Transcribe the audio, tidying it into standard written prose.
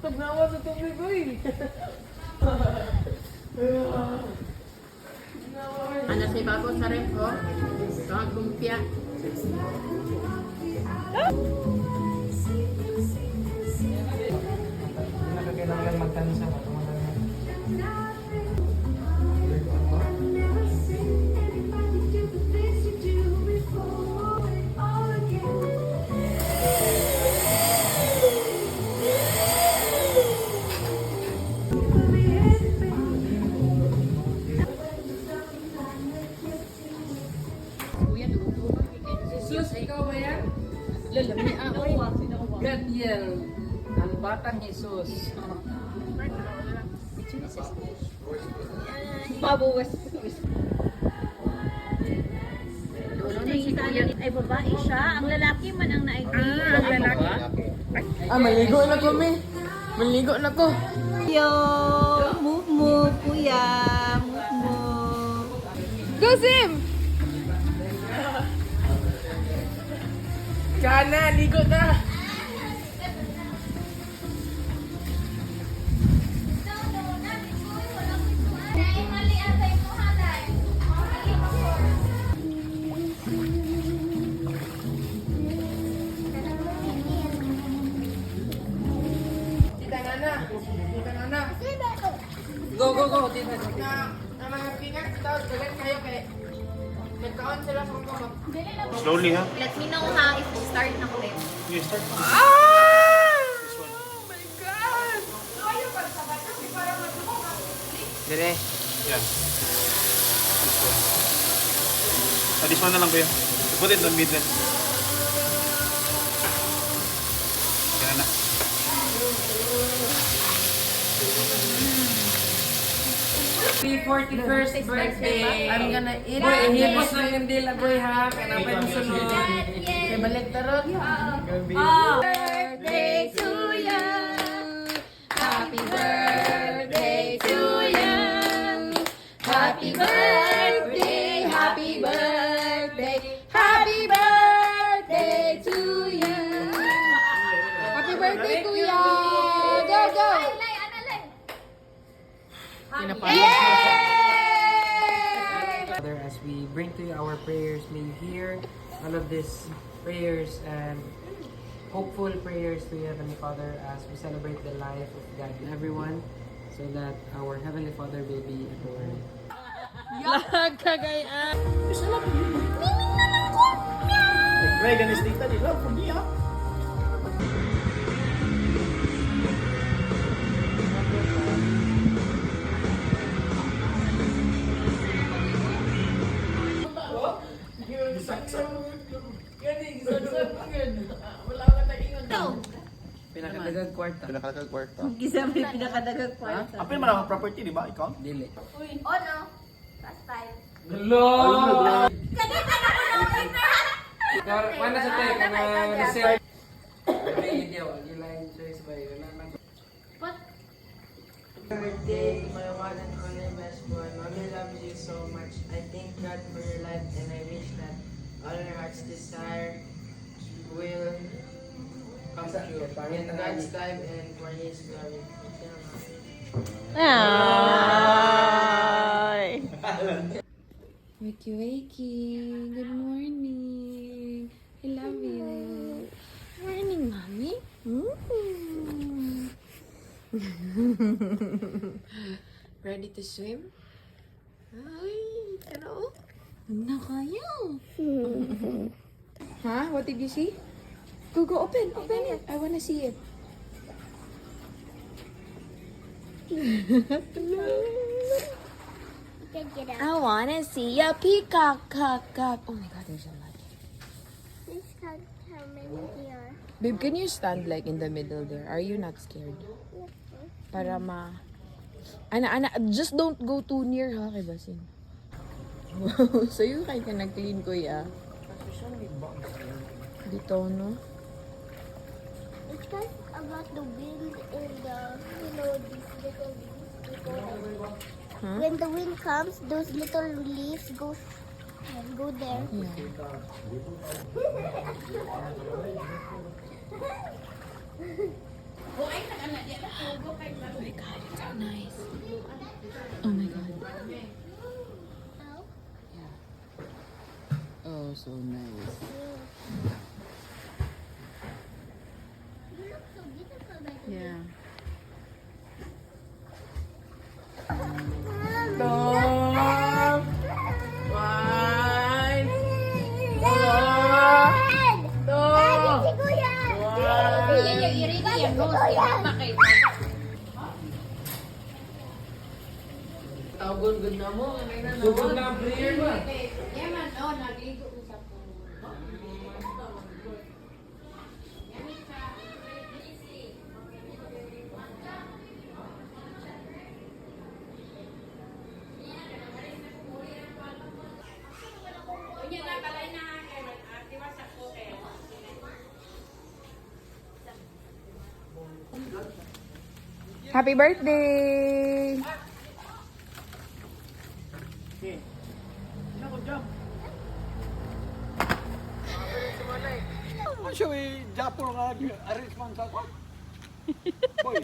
Tagnawa sa tubig, uy. Ano si Babo sa ref, oh? Mga lumpia. Nakakailangan magtanong sa mga Jesus, ikaw ba yan? Lalami ako. Gadiel, ang batang Jesus. Babawas. Ay, babae siya. Ang lalaki man ang naiging. Ang lalaki. maligo na ko, me. Maligo na ko. Yo, move, kuya. Move. Go, Sim! Kana, ligo na. Go. Dito. Na mga pingat, tapos galit kayo kay nagkaon sila sa mga kamag. Slowly, ha? Let me know ha if you start na clip. You start. Oh my God! Dire. Yeah. This one na lang ba yun? Put it on middle. Kaya na. Happy 41st birthday. I'm gonna eat it. Boy, hipos ng kandila, boy, ha? Kanapay mo sunod. Kaya balik tarot. Birthday to you. Happy birthday to you. Happy birthday, happy birthday, happy birthday to you. Happy birthday, kuya. Go. Father, as we bring to you our prayers, may you hear all of these prayers and hopeful prayers to you, Heavenly Father, as we celebrate the life of God and everyone, so that our Heavenly Father will be adored. Nag-pray ganis dito, di lang. Pag niya. Pinakadagang kwarta. Pinakalagang kwarta. Gisa may pinakadagang kwarta. Apil man ang property, di ba? Ikaw? Dili. Oh no. Last time. Hello! Kagita na ko na paper. Mana sa tayo ka na reserve? Video, you line choice by What? Birthday, my one and only best boy. Mommy loves you so much. I thank God for your life and I wish that all your heart's desire will come true. In God's time and for His glory. Wakey, good morning. I love you. Morning, mommy. Ready to swim? Ay, pero na kaya. Huh? What did you see? Go, open it. I wanna see it. I wanna see a peacock, cock. Oh my god, there's a lot. Let's count how many there are. Babe, can you stand like in the middle there? Are you not scared? Para Ana, just don't go too near ha, kay Basin. Wow, so you kay ka nag-clean kuya. Dito, no? It's kind about the wind and the, these little leaves. Huh? When the wind comes, those little leaves go there. Yeah. Oh my God, it's so nice. Oh my God. Oh, so nice. You look so beautiful, by the way. Yeah. Tawgon na mo. Sugod na ang prayer ba? Happy birthday! Ano siya may Japon nga arrangement sa ko? Boy,